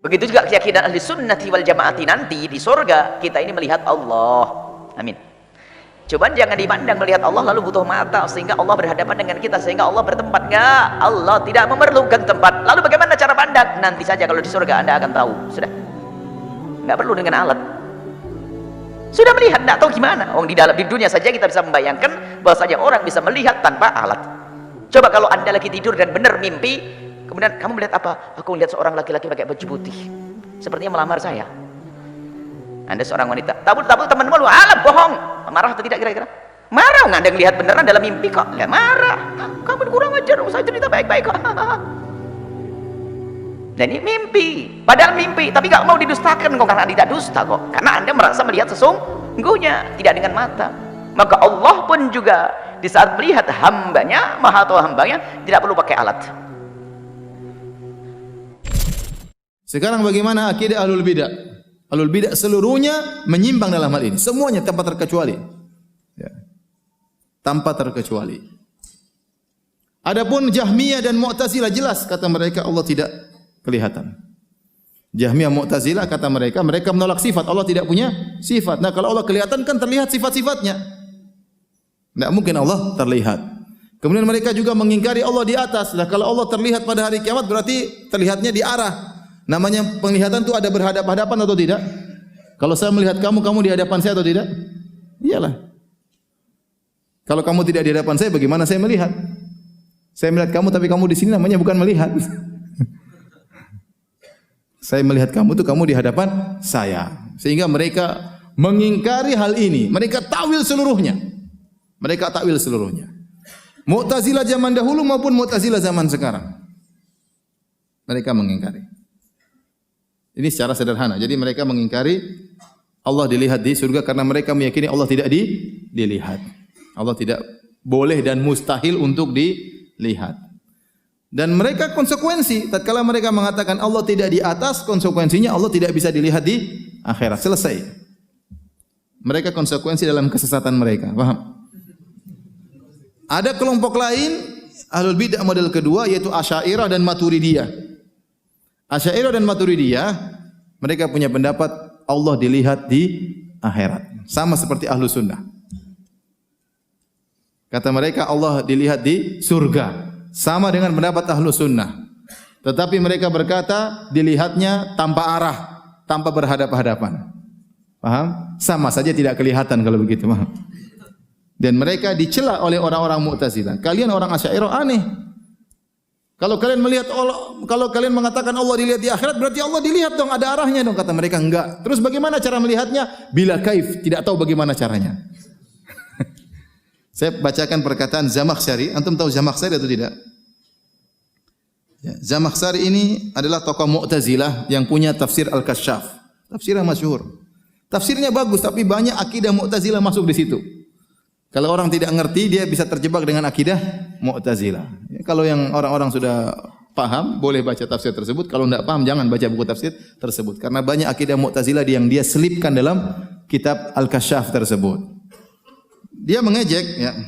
Begitu juga keyakinan ahli sunnati wal jamaati, nanti di surga kita ini melihat Allah. Amin. Cuman jangan dipandang melihat Allah lalu butuh mata sehingga Allah berhadapan dengan kita, sehingga Allah bertempat. Enggak, Allah tidak memerlukan tempat. Lalu bagaimana cara pandang? Nanti saja kalau di surga Anda akan tahu. Sudah, nggak perlu dengan alat. Sudah melihat, nggak tahu gimana. Oh, di dunia saja kita bisa membayangkan bahwasanya orang bisa melihat tanpa alat. Coba kalau Anda lagi tidur dan benar mimpi, kemudian kamu melihat apa? Aku melihat seorang laki-laki pakai baju putih, sepertinya melamar saya. Anda seorang wanita, tabur temanmu lu, alah bohong. Marah atau tidak kira-kira? Marah, nggak ada yang lihat beneran dalam mimpi kok. Nggak marah. Kamu kurang ajar, saya cerita baik-baik kok. Dan ini mimpi, padahal mimpi, tapi nggak mau didustakan kok, karena tidak dusta kok. Karena Anda merasa melihat sesungguhnya, tidak dengan mata. Maka Allah pun juga di saat melihat hambanya, maha tahu hambanya, tidak perlu pakai alat. Sekarang bagaimana akidah ahlul bidah? Ahlul bidah seluruhnya menyimpang dalam hal ini. Semuanya tanpa terkecuali. Ya. Tanpa terkecuali. Adapun Jahmiyah dan Mu'tazilah, jelas kata mereka Allah tidak kelihatan. Jahmiyah, Mu'tazilah kata mereka menolak sifat. Allah tidak punya sifat. Nah, kalau Allah kelihatan kan terlihat sifat-sifatnya. Tidak mungkin Allah terlihat. Kemudian mereka juga mengingkari Allah di atas. Nah, kalau Allah terlihat pada hari kiamat berarti terlihatnya di arah. Namanya penglihatan itu ada berhadap-hadapan atau tidak? Kalau saya melihat kamu, kamu di hadapan saya atau tidak? Iyalah. Kalau kamu tidak di hadapan saya, bagaimana saya melihat? Saya melihat kamu tapi kamu di sini, namanya bukan melihat. Saya melihat kamu itu kamu di hadapan saya. Sehingga mereka mengingkari hal ini. Mereka takwil seluruhnya. Mereka takwil seluruhnya. Mu'tazilah zaman dahulu maupun Mu'tazilah zaman sekarang. Mereka mengingkari. Ini secara sederhana. Jadi mereka mengingkari Allah dilihat di surga karena mereka meyakini Allah tidak dilihat. Allah tidak boleh dan mustahil untuk dilihat. Dan mereka konsekuensi, tatkala mereka mengatakan Allah tidak di atas, konsekuensinya Allah tidak bisa dilihat di akhirat. Selesai. Mereka konsekuensi dalam kesesatan mereka. Paham? Ada kelompok lain, ahlul bidah model kedua, yaitu Asy'ariyah dan Maturidiyah. Asy'ariyah dan Maturidiyah, mereka punya pendapat Allah dilihat di akhirat. Sama seperti ahlu sunnah. Kata mereka Allah dilihat di surga. Sama dengan pendapat ahlu sunnah. Tetapi mereka berkata dilihatnya tanpa arah, tanpa berhadap-hadapan. Paham? Sama saja tidak kelihatan kalau begitu. Paham? Dan mereka dicela oleh orang-orang Mu'tazilah. Kalian orang Asy'ariyah aneh. Kalau kalian melihat Allah, kalau kalian mengatakan Allah dilihat di akhirat, berarti Allah dilihat dong, ada arahnya dong. Kata mereka enggak. Terus bagaimana cara melihatnya? Bila kaif, tidak tahu bagaimana caranya. Saya bacakan perkataan Zamakhsyari. Antum tahu Zamakhsyari atau tidak? Ya, Zamakhsyari ini adalah tokoh Mu'tazilah yang punya tafsir Al-Kasyaf. Tafsir yang masyhur. Tafsirnya bagus, tapi banyak akidah Mu'tazilah masuk di situ. Kalau orang tidak ngerti, dia bisa terjebak dengan akidah Mu'tazilah. Ya, kalau yang orang-orang sudah paham, boleh baca tafsir tersebut. Kalau tidak paham, jangan baca buku tafsir tersebut. Karena banyak akidah Mu'tazilah yang dia selipkan dalam kitab Al-Kasyaf tersebut. Dia mengejek, ya.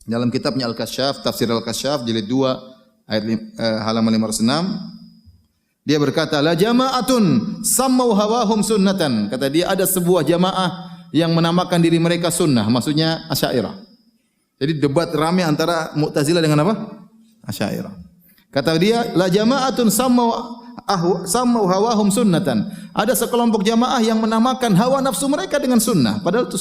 Dalam kitabnya Al-Kasyaf, tafsir Al-Kasyaf, jilid 2, ayat halaman 506. Dia berkata, la jama'atun sammau hawahum sunnatan. Kata dia, ada sebuah jamaah yang menamakan diri mereka sunnah, maksudnya Asy'ariyah. Jadi debat ramai antara Mu'tazilah dengan apa? Asy'ariyah. Kata dia, la jama'atun sammau hawahum sunnatan. Ada sekelompok jamaah yang menamakan hawa nafsu mereka dengan sunnah, padahal itu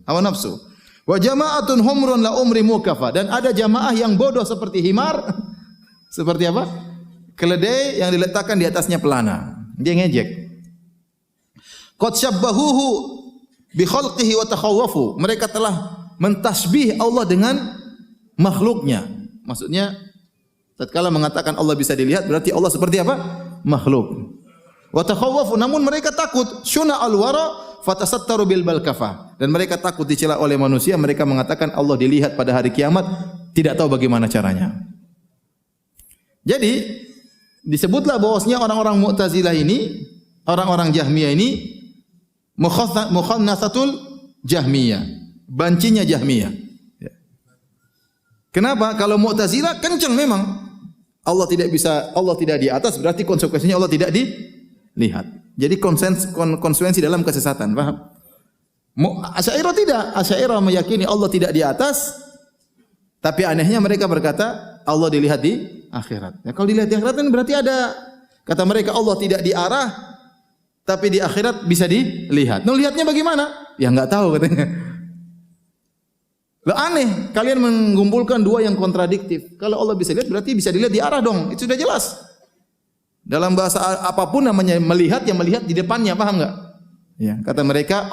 hawa nafsu. Wa jama'atun humrun la umri mukafa. Dan ada jamaah yang bodoh seperti himar. Seperti apa? Keledai yang diletakkan di atasnya pelana. Dia ngejek. Qad syabbahuhu bi khalqihi wa takhawwafu. Mereka telah mentasbih Allah dengan makhluknya. Maksudnya tatkala mengatakan Allah bisa dilihat berarti Allah seperti apa? Makhluk. Wa takhawwafu, namun mereka takut. Syuna al-wara fatasattaru bil balkafa. Dan mereka takut dicela oleh manusia, mereka mengatakan Allah dilihat pada hari kiamat, tidak tahu bagaimana caranya. Jadi disebutlah bahwasanya orang-orang Mu'tazilah ini, orang-orang Jahmiyah ini mukhannasatul Jahmiyah, bancinya Jahmiyah. Kenapa? Kalau Mu'tazilah kencang memang. Allah tidak di atas, berarti konsekuensinya Allah tidak dilihat. Jadi konsekuensi dalam kesesatan, paham? Asy'ariyah tidak. Asy'ariyah meyakini Allah tidak di atas, tapi anehnya mereka berkata Allah dilihat di akhirat. Ya, kalau dilihat di akhirat kan berarti ada, kata mereka Allah tidak di arah, tapi di akhirat bisa dilihat. Nah, lihatnya bagaimana? Ya enggak tahu katanya. Loh, aneh, kalian mengumpulkan dua yang kontradiktif. Kalau Allah bisa lihat berarti bisa dilihat di arah dong. Itu sudah jelas. Dalam bahasa apapun namanya melihat, yang melihat di depannya, paham enggak? Ya, kata mereka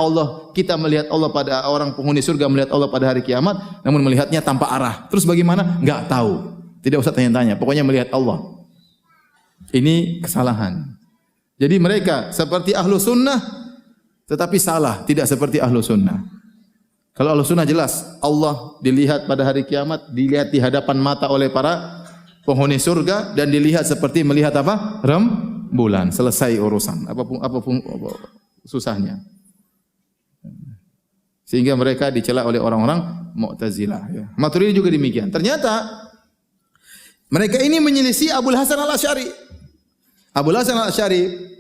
kita melihat Allah pada orang penghuni surga melihat Allah pada hari kiamat, namun melihatnya tanpa arah. Terus bagaimana? Enggak tahu. Tidak usah tanya-tanya, pokoknya melihat Allah. Ini kesalahan. Jadi mereka seperti ahlu sunnah, tetapi salah, tidak seperti ahlu sunnah. Kalau ahlu sunnah jelas, Allah dilihat pada hari kiamat, dilihat di hadapan mata oleh para penghuni surga, dan dilihat seperti melihat apa? Rembulan. Selesai urusan. Apapun susahnya. Sehingga mereka dicela oleh orang-orang Mu'tazilah. Ya. Maturidi juga demikian. Ternyata mereka ini menyelisih Abul Hasan al-Asy'ari. Abul Hasan al-Asy'ari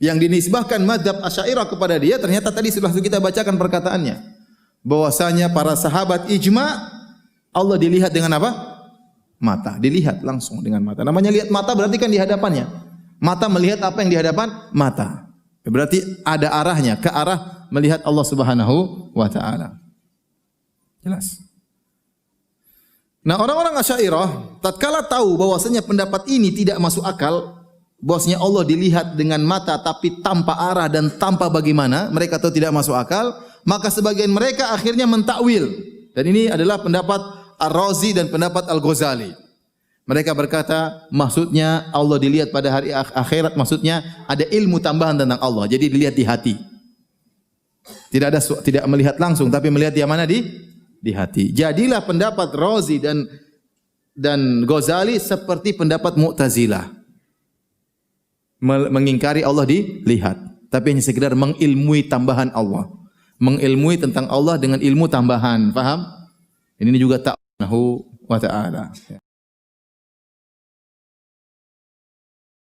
yang dinisbahkan mazhab Asy'ariyah kepada dia, ternyata tadi sudah kita bacakan perkataannya. Bahwasanya para sahabat ijma' Allah dilihat dengan apa? Mata. Dilihat langsung dengan mata. Namanya lihat mata berarti kan di hadapannya. Mata melihat apa yang di hadapan mata. Berarti ada arahnya, ke arah melihat Allah Subhanahu wa taala. Jelas. Nah, orang-orang Asy'ariyah tatkala tahu bahwasanya pendapat ini tidak masuk akal, bahwasanya Allah dilihat dengan mata tapi tanpa arah dan tanpa bagaimana, mereka tahu tidak masuk akal, maka sebagian mereka akhirnya mentakwil. Dan ini adalah pendapat Ar-Razi dan pendapat Al-Ghazali. Mereka berkata, maksudnya Allah dilihat pada hari akhirat, maksudnya ada ilmu tambahan tentang Allah. Jadi dilihat di hati. Tidak melihat langsung, tapi melihat di mana? Di hati. Jadilah pendapat Razi dan Ghazali seperti pendapat Mu'tazilah. Mengingkari Allah dilihat, tapi hanya sekedar mengilmui tambahan Allah. Mengilmui tentang Allah dengan ilmu tambahan. Paham? Ini juga ta'ala wa ta'ala.